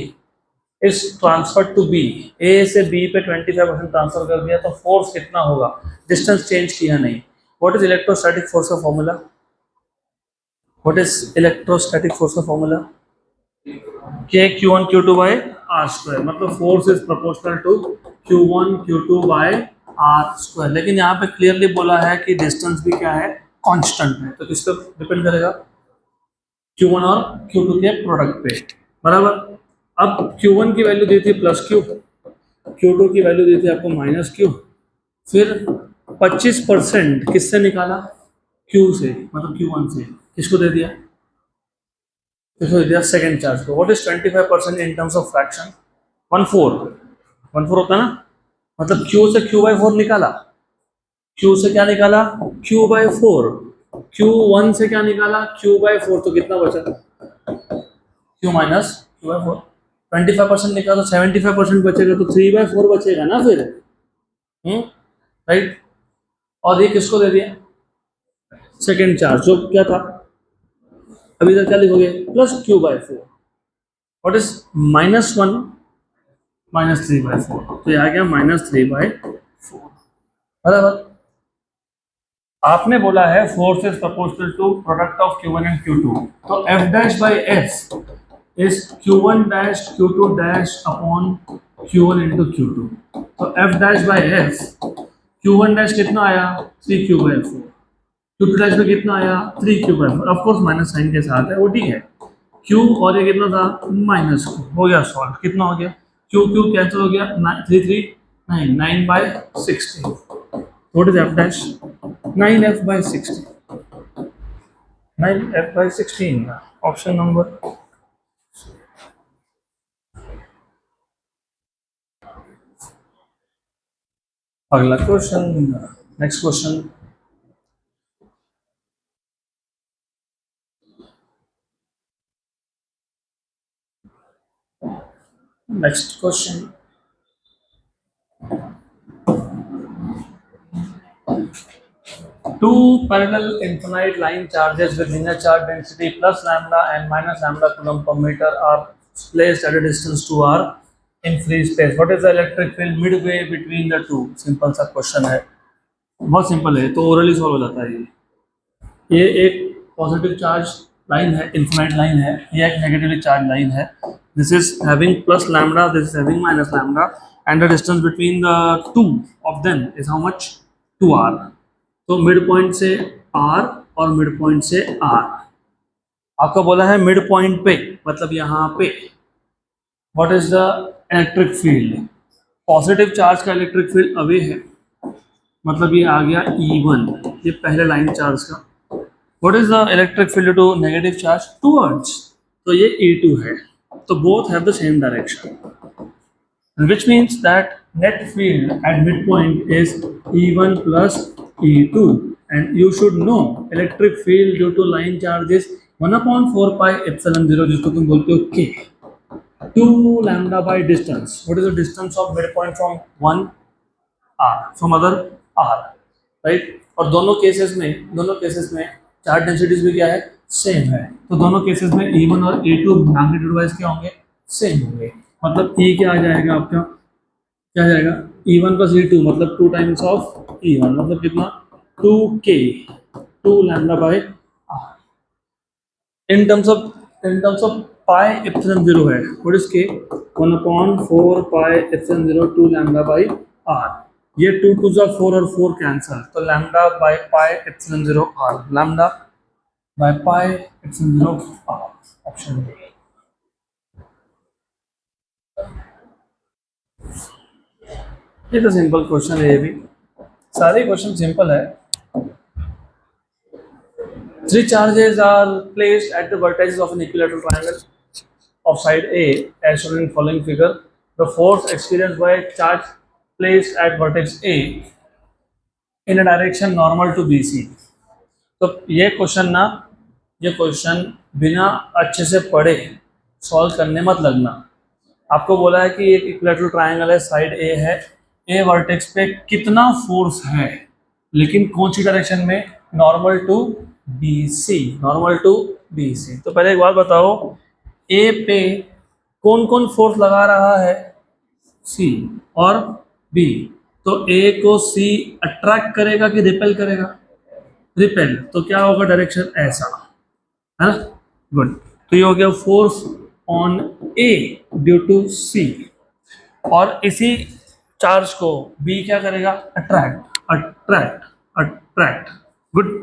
is transferred to B, A से B पे 25% transfer कर दिया तो फोर्स कितना होगा? डिस्टेंस चेंज किया नहीं। What is electrostatic force का formula? What is electrostatic force का formula? K Q1 Q2 by r square. मतलब force is proportional to Q1 Q2 by r square. लेकिन यहाँ पे क्लियरली बोला है कि डिस्टेंस भी क्या है? कांस्टेंट है। तो किस पे डिपेंड करेगा? Q1 और Q2 के प्रोडक्ट पे, बराबर। अब Q1 की वैल्यू दी थी प्लस Q, Q2 की वैल्यू दी थी आपको माइनस Q। फिर 25% किससे निकाला? Q से, मतलब Q1 से। किसको दे दिया? किसको दे दिया? सेकेंड चार्ज को। What is 25% in terms of fraction? 1/4। 1/4 होता है ना? मतलब Q से Q/4 निकाला। Q से क्या निकाला? Q/4। Q1 से क्या निकाला? Q/4। तो कितना बचा? Q minus Q/4। 25% निकाला तो 75% बचेगा, तो 3/4 बचेगा ना फिर। राइट। और ये किसको दे दिया? सेकेंड चार्ज, जो क्या था अभी तक, क्या लिखोगे? Plus Q/4। What is -1 -3/4? तो ये आ गया -3/4, बराबर। आपने बोला है force is proportional to product of Q1 and Q2, तो F dash by F is Q1 dash Q2 dash upon Q1 into Q2। तो F dash by F, Q1 dash कितना आया? 3Q/4। Q2 डैश में कितना आया? 3Q/4। Of course minus sign के साथ है, वो ठीक है। Q और ये कितना था? Minus Q। हो गया सॉल्व। कितना हो गया? Q कैंसिल हो गया, 3 3 9, 9/60। What is F dash? 9F/16. 9F/16. Option number. अगला question, next question. Next question, two parallel infinite line charges with linear charge density plus lambda and minus lambda coulomb per meter are placed at a distance 2r in free space. What is the electric field midway between the two? Simple सा question है, बहुत simple है, तो orally solve हो जाता है ये एक पॉजिटिव चार्ज लाइन है, इन्फिनाइट लाइन है, ये एक नेगेटिवली चार्ज लाइन है. This is having plus lambda, this is having minus lambda, and the distance between the two of them is how much? 2r. तो मिड पॉइंट से r और mid point से r. आपको बोला है mid point पे, मतलब यहाँ पे. What is the electric field? Positive charge का इलेक्ट्रिक फील्ड अवे है, मतलब ये आ गया E1, ये पहले लाइन चार्ज का. What is the electric field to negative charge? Towards. तो ये E2 है. तो both have the same direction, which means that net field at midpoint is E1 plus E2, and you should know electric field due to line charge is 1/4 pi epsilon 0, जिसको तुम बोलते हो K. 2 lambda by distance. What is the distance of midpoint from one R, from other R, right? और दोनों cases में charge densities भी क्या है? सेम है. तो दोनों केसेस में E1 और E2 मैग्नीट्यूड वाइज क्या होंगे? सेम होंगे. मतलब E क्या आ जाएगा आपका? क्या आ जाएगा? E1 प्लस E2 मतलब 2 टाइम्स ऑफ E1, मतलब कितना? 2K, 2 lambda by R. In terms of pi epsilon 0 है. What is K? 1/4 pi epsilon 0 2 lambda by R. ये 2 टू जा 4 और 4 कैंसल, तो lambda by pi epsilon 0 R, lambda by pi epsilon 0 R. Option B. ये तो simple question है, ये भी सारे क्वेश्चन सिंपल है. Three charges are placed at the vertices of an equilateral triangle of side A as shown in following figure. The force experienced by a charge placed at vertex A in a direction normal to BC. तो ये question बिना अच्छे से पढ़े solve करने मत लगना. आपको बोला है कि एक इक्विलेटरल ट्रायंगल है, साइड ए है, ए वर्टेक्स पे कितना फोर्स है, लेकिन कौन सी डायरेक्शन में? Normal to BC, normal to BC. तो पहले एक बात बताओ, ए पे कौन कौन फोर्स लगा रहा है? C और B. तो A को C अट्रैक्ट करेगा कि रिपेल करेगा? रिपेल. तो क्या होगा? डायरेक्शन ऐसा है ना. गुड. तो ये हो गया force on A due to C, और इसी चार्ज को B क्या करेगा? Attract, attract, attract. गुड.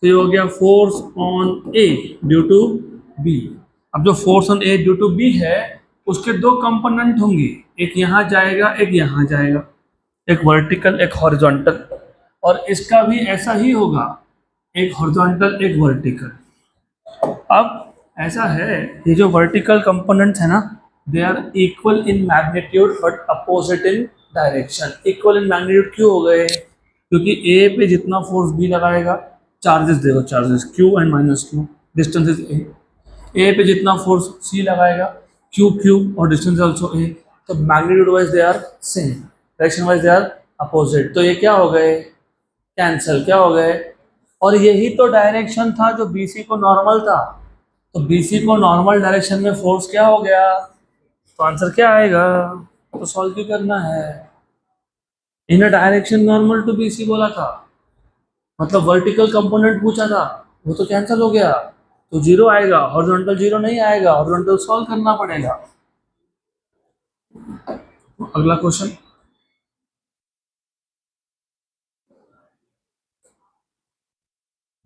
तो ये हो गया force on A due to B. अब जो force on A due to B है, उसके दो कंपोनेंट होंगे, एक यहाँ जाएगा, एक यहाँ जाएगा, एक वर्टिकल, एक हॉरिजॉन्टल. और इसका भी ऐसा ही होगा, एक हॉरिजॉन्टल, एक वर्टिकल. अब ऐसा है, ये जो वर्टिकल कंपोनेंट्स है ना, they are equal in magnitude but opposite in direction. Equal in magnitude क्यों हो गए? क्योंकि ए पे जितना फोर्स बी लगाएगा, चार्जेस देखो, charges Q and minus Q, distance is A पे जितना फोर्स सी लगाएगा, Q और डिस्टेंस ऑल्सो ए, तो magnitude wise they are same, direction wise they are opposite. तो ये क्या हो गए? कैंसल. क्या हो गए? और यही तो डायरेक्शन था जो BC को नॉर्मल था. तो BC को नॉर्मल डायरेक्शन में फोर्स क्या हो गया? तो आंसर क्या आएगा? तो सॉल्व भी करना है. In a direction normal to BC बोला था, मतलब वर्टिकल कंपोनेंट पूछा था, वो तो कैंसिल हो गया, तो जीरो आएगा. हॉरिजॉन्टल जीरो नहीं आएगा, हॉरिजॉन्टल सॉल्व करना पड़ेगा. अगला क्वेश्चन,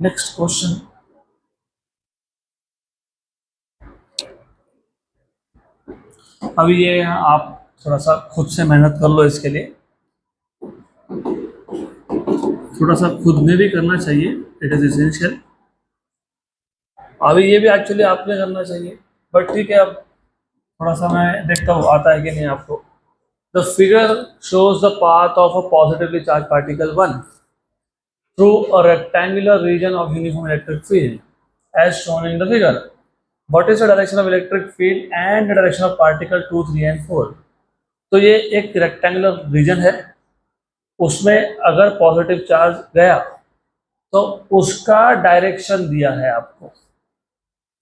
नेक्स्ट क्वेश्चन. अभी ये आप थोड़ा सा खुद से मेहनत कर लो, इसके लिए थोड़ा सा खुद में भी करना चाहिए, इट इज एसेंशियल. अभी ये भी एक्चुअली आपने करना चाहिए, बट ठीक है, अब थोड़ा सा मैं देखता हूँ आता है कि नहीं आपको. The figure shows the path of a positively charge particle 1 through a rectangular region of uniform electric field as shown in the figure. What is the direction of electric field and the direction of particle 2, 3 and 4। तो ये एक rectangular reason है, उसमें अगर positive charge गया तो उसका direction दिया है आपको।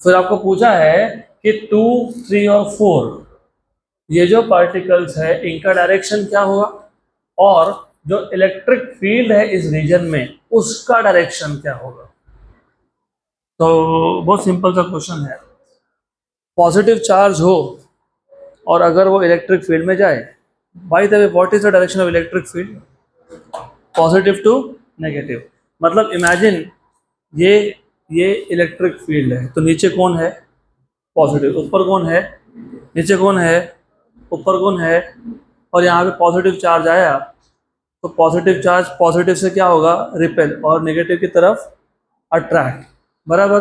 फिर आपको पूछा है कि 2, 3 और 4 ये जो पार्टिकल्स है इनका डायरेक्शन क्या होगा, और जो इलेक्ट्रिक फील्ड है इस रीजन में उसका डायरेक्शन क्या होगा। तो बहुत सिंपल सा क्वेश्चन है। पॉजिटिव चार्ज हो और अगर वो इलेक्ट्रिक फील्ड में जाए, by the way what is the direction of electric field, positive to negative. मतलब इमेजिन ये इलेक्ट्रिक फील्ड है, तो नीचे कौन है, पॉजिटिव, ऊपर कौन है, नीचे कौन है, ऊपर कौन है, और यहाँ पे पॉजिटिव चार्ज आया तो पॉजिटिव चार्ज पॉजिटिव से क्या होगा, रिपेल, और नेगेटिव की तरफ अट्रैक्ट, बराबर।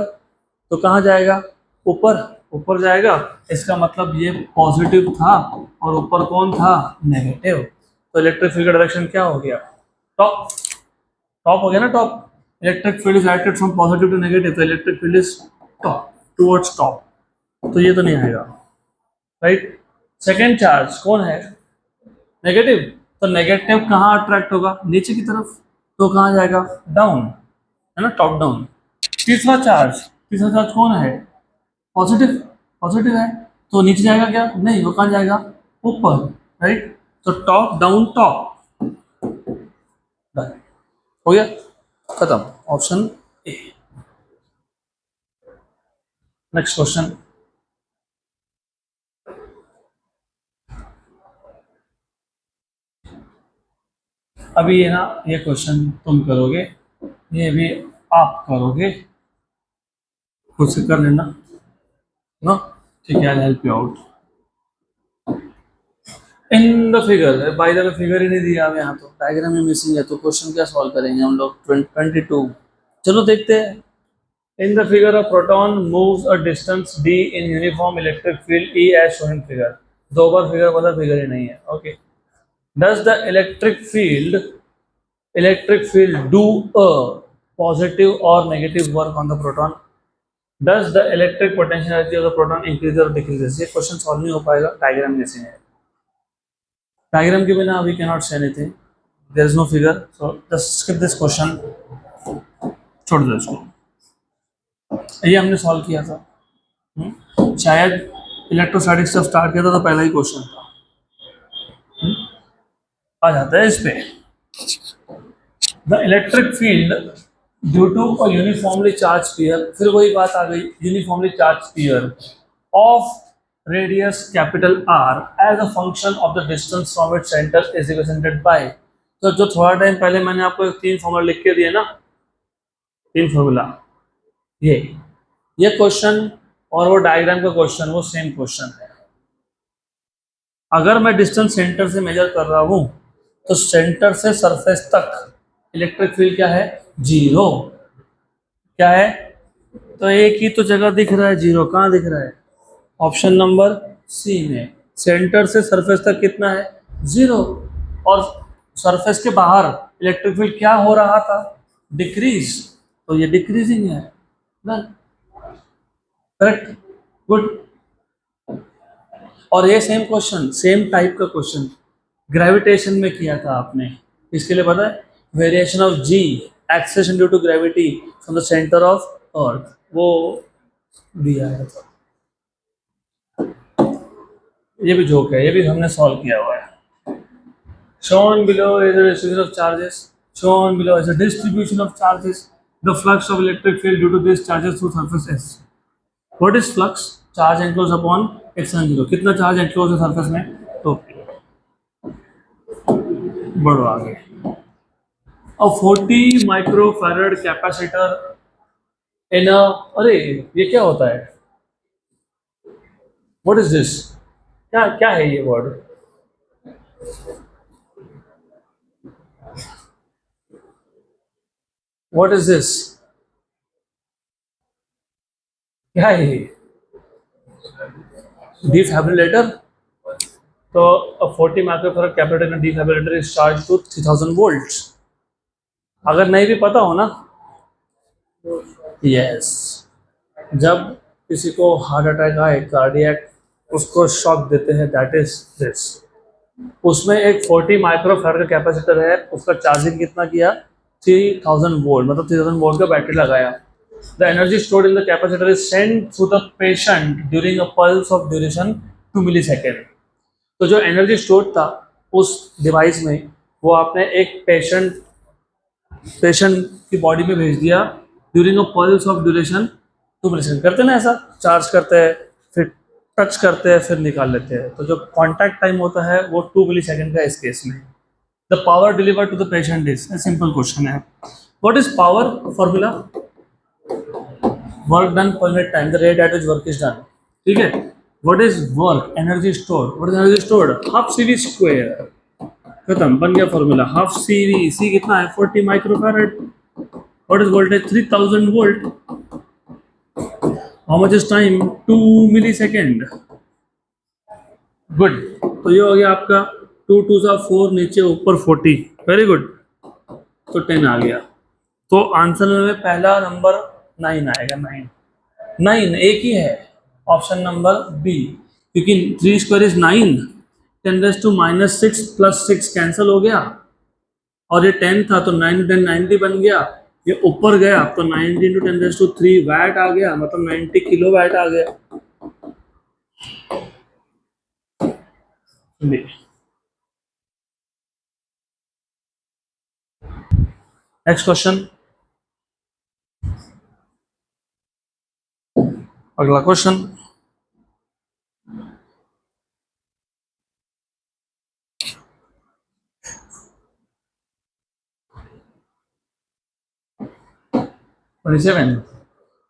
तो कहाँ जाएगा, ऊपर, ऊपर जाएगा। इसका मतलब ये पॉजिटिव था और ऊपर कौन था, नेगेटिव। तो इलेक्ट्रिक फील्ड का डायरेक्शन क्या हो गया, टॉप, टॉप हो गया ना, top. Electric field is directed from positive to negative, तो electric field is top, towards top. तो ये तो नहीं आएगा, राइट। सेकेंड चार्ज कौन है, नेगेटिव, तो नेगेटिव कहाँ अट्रैक्ट होगा, नीचे की तरफ, तो कहाँ जाएगा, डाउन, है ना, टॉप डाउन। तीसरा चार्ज, तीसरा चार्ज कौन है, पॉजिटिव, पॉजिटिव है, तो नीचे जाएगा क्या, नहीं, वो कहाँ जाएगा, ऊपर, राइट। तो टॉप डाउन टॉप, हो गया, खत्म, ऑप्शन ए। नेक्स्ट क्वेश्चन, अभी ये ना, ये क्वेश्चन तुम करोगे, ये भी आप करोगे, खुद से कर लेना ना, ठीक है, I help you out. In the figure, by the way figure ही नहीं दिया अब, यहाँ तो डायग्राम में मिसिंग है, तो क्वेश्चन क्या सॉल्व करेंगे हम लोग, 22। चलो देखते हैं। In the figure a proton moves a distance d in uniform electric field E as shown in figure. दो बार फिगर बोला, फिगर ही नहीं है, okay. Does the electric field do a positive और negative work on the proton. Does the electric potentiality of the proton increase और decreases. ये question solve नहीं हो पाएगा, डायग्राम मिसिंग है। डायग्राम के बिना we can not say anything, there is no figure, so just skip this question, छोड़ दो इसको। ये हमने सॉल्व किया था, शायद इलेक्ट्रोस्टैटिक्स जब स्टार्ट किया था तो पहला ही क्वेश्चन था। आ जाता है इस पे, the electric field due to a uniformly charge sphere, फिर वही बात आ गई, uniformly charge sphere of radius capital R as a function of the distance from its centre is represented by. तो जो थोड़ा टाइम पहले मैंने आपको 3 फॉर्मूला लिख के दिए ना, 3 फॉर्मूला, ये क्वेश्चन और वो डायग्राम का क्वेश्चन वो सेम क्वेश्चन है। अगर मैं डिस्टेंस सेंटर से मेजर कर रहा हूं तो सेंटर से सरफेस तक इलेक्ट्रिक फील्ड क्या है, जीरो। क्या है, तो एक ही तो जगह दिख रहा है जीरो, कहाँ दिख रहा है, ऑप्शन नंबर सी में। सेंटर से सरफेस तक कितना है, जीरो, और सरफेस के बाहर इलेक्ट्रिक फील्ड क्या हो रहा था, डिक्रीज, तो ये डिक्रीजिंग है, करेक्ट, गुड। और ये सेम क्वेश्चन, सेम टाइप का क्वेश्चन ग्रेविटेशन में किया था आपने, इसके लिए पता है, variation of g, acceleration due to gravity from the centre of earth, वो दिया है। तो ये भी जोक है, ये भी हमने सॉल्व किया हुआ है। shown below is the distribution of charges, shown below is the distribution of charges, the flux of electric field due to these charges through surface S। what is flux, charge enclosed upon x and 0, कितना charge enclose है surface में, तो बढ़ो आगे। a 40 microfarad capacitor इन अ, अरे ये क्या होता है, व्हाट इज दिस, क्या क्या है ये वर्ड, व्हाट इज दिस, क्या है ये, डिफिब्रिलेटर। तो 40 microfarad capacitor in defibrillator is charge to 3000 volts. अगर नहीं भी पता हो ना, यस, जब किसी को हार्ट अटैक आए, कार्डियक, उसको शॉक देते हैं, दैट इज दिस। उसमें एक 40 माइक्रोफैराड का कैपेसिटर है, उसका चार्जिंग कितना किया, 3000 वोल्ट, मतलब 3000 वोल्ट का बैटरी लगाया। The energy stored in the capacitor is sent to the patient during a pulse of duration 2 milli second. तो जो एनर्जी स्टोर्ड था उस डिवाइस में, वो आपने एक पेशेंट की बॉडी में भेज दिया during a pulse of duration 2 milli second. करते ना ऐसा, चार्ज करते हैं, फिर टच करते हैं, फिर निकाल लेते हैं। तो जो कॉन्टैक्ट टाइम होता है वो 2 मिली सेकेंड का इस केस में। The power delivered to the patient is, simple question है। What is power formula? Work done per unit time, the rate at which work is done. ठीक है। What is work? Energy stored. What is energy stored? Half C V square. खत्म, बन गया formula. Half C V, C कितना है, 40 microfarad. What is voltage? 3000 volt. How much is time? 2 milli second. Good. तो ये हो गया आपका 2 2 सा 4, नीचे ऊपर 40। Very good. तो 10 आ गया। तो आंसर में पहला नंबर 9 आएगा। 9 एक ही है, ऑप्शन नंबर बी, क्योंकि 3 स्क्वायर इज 9, 10⁻⁻6 प्लस 6 कैंसिल हो गया, और ये 10 था तो 9 10 90 बन गया। ये ऊपर गया तो 90 इंटू 10⁻³ वैट आ गया, मतलब 90 किलो वैट आ गया। नेक्स्ट क्वेश्चन, अगला question.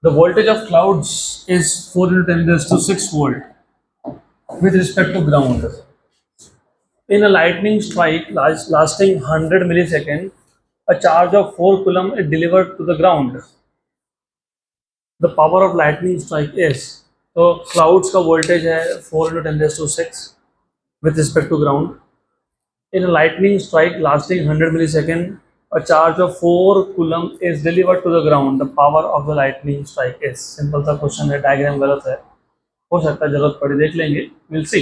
The voltage of clouds is 4 into 10⁻⁶ volt with respect to ground. In a lightning strike lasting 100 milliseconds, a charge of 4 coulomb is delivered to the ground. The power of lightning strike is, तो clouds का voltage है 4 into 10⁶ with respect to ground. In a lightning strike lasting 100 milliseconds, a charge of 4 coulomb is delivered to the ground. The power of the lightning strike is. Simple सा question है, diagram गलत है, हो सकता है जरूरत पड़ी, देख लेंगे, विल सी।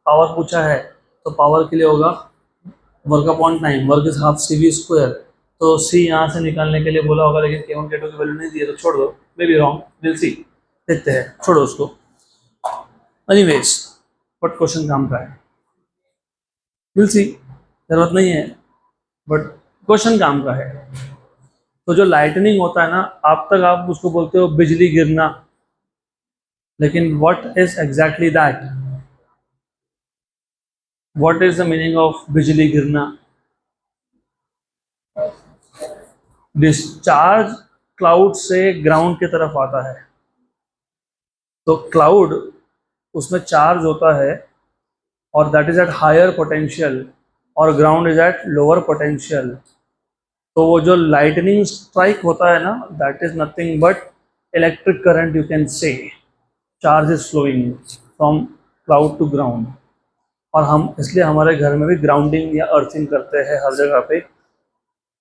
पावर पूछा है तो पावर के लिए होगा work upon time, work is half C V square. तो सी यहाँ से निकालने के लिए बोला होगा, लेकिन K1 K2 की वैल्यू नहीं दी है तो छोड़ दो, may be wrong, will see, देखते हैं, छोड़ो उसको। एनीवेज, बट क्वेश्चन काम का है, विल सी, जरूरत नहीं है, बट क्वेश्चन काम का है। तो जो लाइटनिंग होता है ना, आप तक आप उसको बोलते हो बिजली गिरना, लेकिन what is exactly that? What is the meaning of बिजली गिरना? डिस्चार्ज क्लाउड से ग्राउंड की तरफ आता है, तो क्लाउड उसमें चार्ज होता है और that is at higher potential, और ground is at lower potential. तो वो जो लाइटनिंग स्ट्राइक होता है ना, that is nothing but electric current, you can say, charge is flowing from cloud to ground. और हम इसलिए हमारे घर में भी ग्राउंडिंग या अर्थिंग करते हैं हर जगह पे।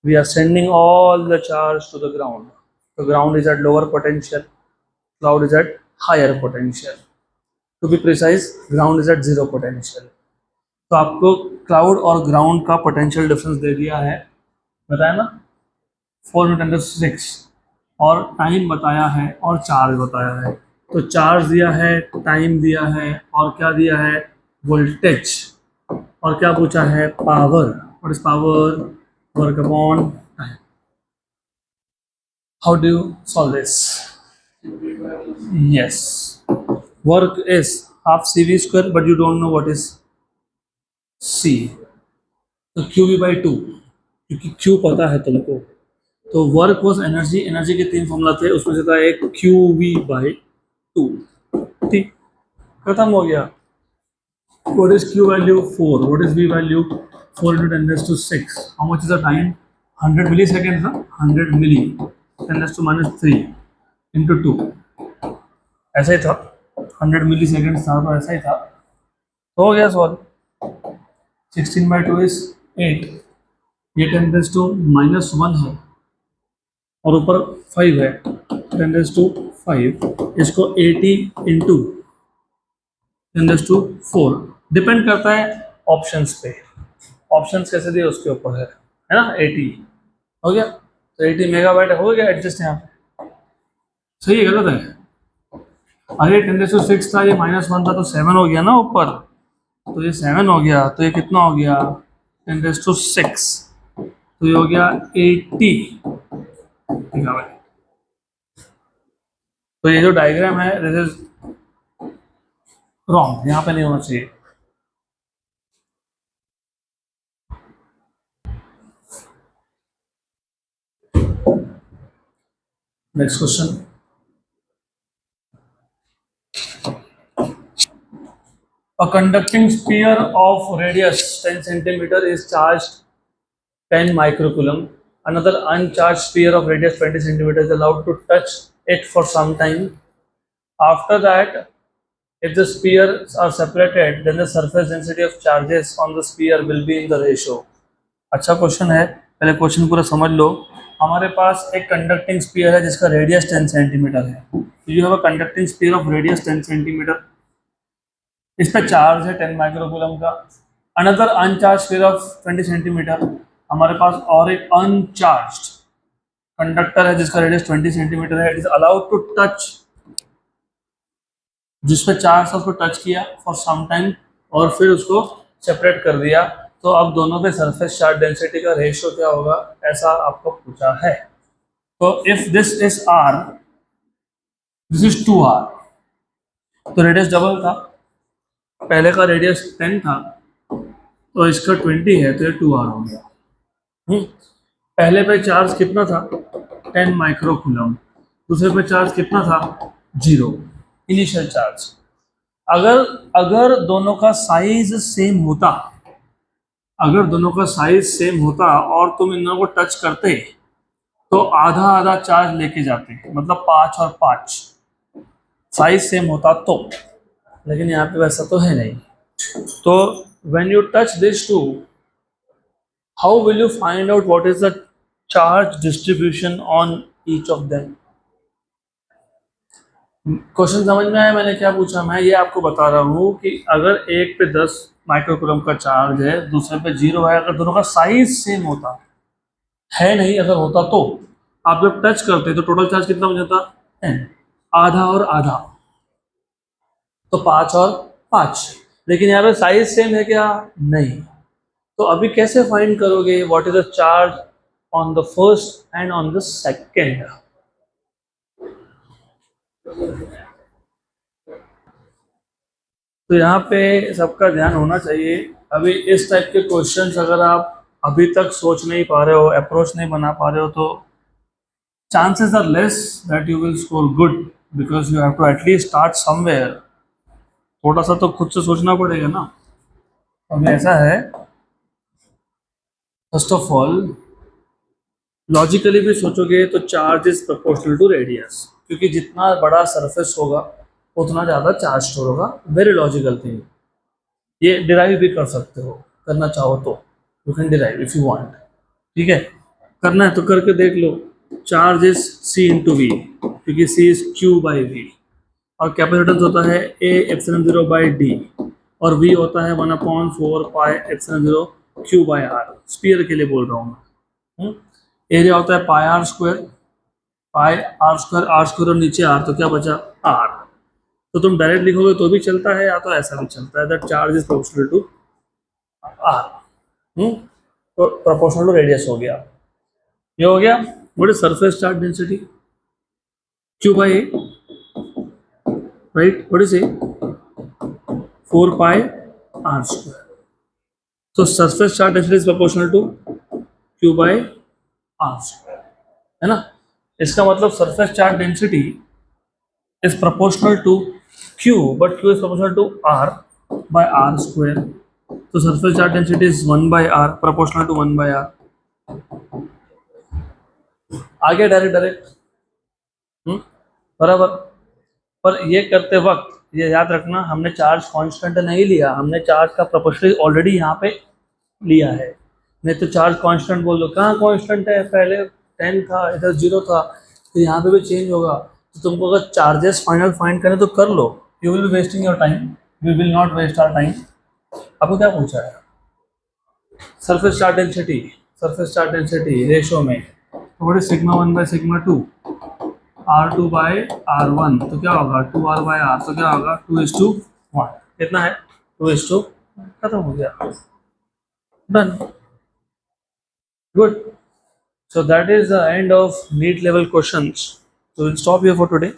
We are sending all the charge to the ground, तो ground is at lower potential, cloud is at higher potential, to be precise ground is at zero potential. तो आपको क्लाउड और ग्राउंड का पोटेंशियल डिफरेंस दे दिया है, बताया ना, 4×10⁶, और टाइम बताया है और चार्ज बताया है। तो चार्ज दिया है, टाइम दिया है, और क्या दिया है, वोल्टेज, और क्या पूछा है, power. What is power? Work upon time. How do you solve this? Yes, work is half C V square, but you don't know what is C, तो क्यू वी बाई 2, क्योंकि क्यू पता है तुमको। तो वर्क वॉज एनर्जी, एनर्जी के 3 formula थे, उसमें से था एक क्यू वी बाई 2। ठीक, खत्म हो गया। What is Q value? 4. What is V value? 4 into 10⁻⁶. How much is the time? 100 milliseconds, huh? 100 milli. 10⁻⁻³ into 2. ऐसा ही था, 100 milliseconds था, तो ऐसा ही था, तो हो गया सॉल्व। 16/2 is 8, ये 10⁻⁻1 है, और ऊपर 5 है, 10⁻⁵ 5, इसको 80 इंटू 10⁴ डिपेंड करता है ऑप्शंस पे, ऑप्शंस कैसे दिए उसके ऊपर है ना। 80 हो गया, तो 80 मेगाबाइट हो गया एडजस्ट यहाँ पे, सही है गलत है? अरे 10⁶ था, ये -1 था तो 7 हो गया ना ऊपर, तो ये 7 हो गया, तो ये कितना हो गया 10⁶, तो ये हो गया 80 मेगाबाइट। तो ये जो डायग्राम है दिस इज रॉन्ग, यहाँ पे नहीं होना चाहिए। Next question, a conducting sphere of radius 10 centimeter is charged 10 microcoulomb. Another uncharged sphere of radius 20 centimeter is allowed to touch it for some time. After that, if the spheres are separated, then the surface density of charges on the sphere will be in the ratio. अच्छा question है, पहले question पूरा समझ लो। हमारे पास एक conducting sphere है जिसका radius 10 centimetre है। You have a conducting sphere of radius 10 centimetre, इस पे चार्ज है 10 माइक्रोकूलम का। Another uncharge sphere of 20 centimetre, हमारे पास और एक अनचार्ज कंडक्टर है जिसका रेडियस 20 सेंटीमीटर है। It is allowed to touch, जिस पे चार्ज था उसको टच किया फॉर सम टाइम और फिर उसको सेपरेट कर दिया। तो अब दोनों पे सरफेस चार्ज डेंसिटी का रेशियो क्या होगा, ऐसा आपको पूछा है। तो if this is r, this is 2r, तो रेडियस डबल था, पहले का रेडियस 10 था तो इसका 20 है, तो ये 2r हो गया। पहले पे चार्ज कितना था 10 माइक्रोकूलम, दूसरे पे चार्ज कितना था 0 इनिशियल चार्ज। अगर दोनों का साइज सेम होता, अगर दोनों का साइज सेम होता और तुम इन दोनों को टच करते तो आधा आधा चार्ज लेके जाते, मतलब 5 और 5, साइज सेम होता तो। लेकिन यहाँ पे वैसा तो है नहीं। तो when you touch these two, how will you find out what is the charge distribution on each of them? Question समझ में आया मैंने क्या पूछा? मैं ये आपको बता रहा हूँ कि अगर एक पे 10 माइक्रोकूलम का चार्ज है, दूसरे पे 0 है, अगर दोनों का साइज सेम होता है, नहीं अगर होता तो आप जब टच करते तो टोटल चार्ज कितना हो जाता 10, आधा और आधा, तो 5 और 5। लेकिन यहाँ पे साइज सेम है क्या? नहीं। तो अभी कैसे फाइंड करोगे what is the charge on the first and on the second? तो यहाँ पे सबका ध्यान होना चाहिए। अभी इस टाइप के क्वेश्चंस अगर आप अभी तक सोच नहीं पा रहे हो, अप्रोच नहीं बना पा रहे हो, तो chances are less that you will score good, because you have to at least start somewhere. थोड़ा सा तो खुद से सोचना पड़ेगा ना। अब ऐसा है, फर्स्ट ऑफ ऑल लॉजिकली भी सोचोगे तो charge is proportional to radius, क्योंकि जितना बड़ा सरफेस होगा उतना ज़्यादा चार्ज स्टोर होगा। वेरी लॉजिकल थिंग, ये डिराइव भी कर सकते हो, करना चाहो तो you can derive if you want. ठीक है, करना है तो करके देख लो। Charge is C into V, क्योंकि C is Q by V, और कैपेसिटेंस होता है A एप्सिलॉन 0 बाई D, और V होता है 1/4 पाई epsilon 0 Q by R। Sphere के लिए बोल रहा हूँ मैं। एरिया होता है pi r square, r square और नीचे R, तो क्या बचा R। तो तुम डायरेक्ट लिखोगे तो भी चलता है, या तो ऐसा भी चलता है, that charge is proportional to R। तो प्रोपोर्शनल टू रेडियस हो गया, ये हो गया। What is surface charge density? Q by A, right? What is A? 4 pi R square. तो surface charge density is proportional to Q by R square, है ना। इसका मतलब surface charge density is proportional to Q, but Q is proportional to R by R square. So surface charge density is 1 by R, proportional to 1 by R. आगे direct बराबर। पर ये करते वक्त ये याद रखना, हमने चार्ज कांस्टेंट नहीं लिया, हमने चार्ज का प्रोपोर्शनल ऑलरेडी यहाँ पे लिया है। नहीं तो चार्ज कांस्टेंट बोल दो, कहाँ कांस्टेंट है? पहले 10 था, इधर 0 था, तो यहाँ पे भी चेंज होगा। तो तुमको अगर चार्जेस फाइनल फाइंड करने तो कर लो, you will be wasting your time, we will not waste our time. आपको क्या पूछा है? सरफेस चार्ज डेंसिटी रेशो में, तो what is sigma 1 by sigma 2, R2 by R1, तो क्या होगा 2R बाय R, तो क्या होगा 2:1। कितना है? 2:, खत्म हो गया, done, good. So that is the end of NEET level questions. So we'll stop here for today.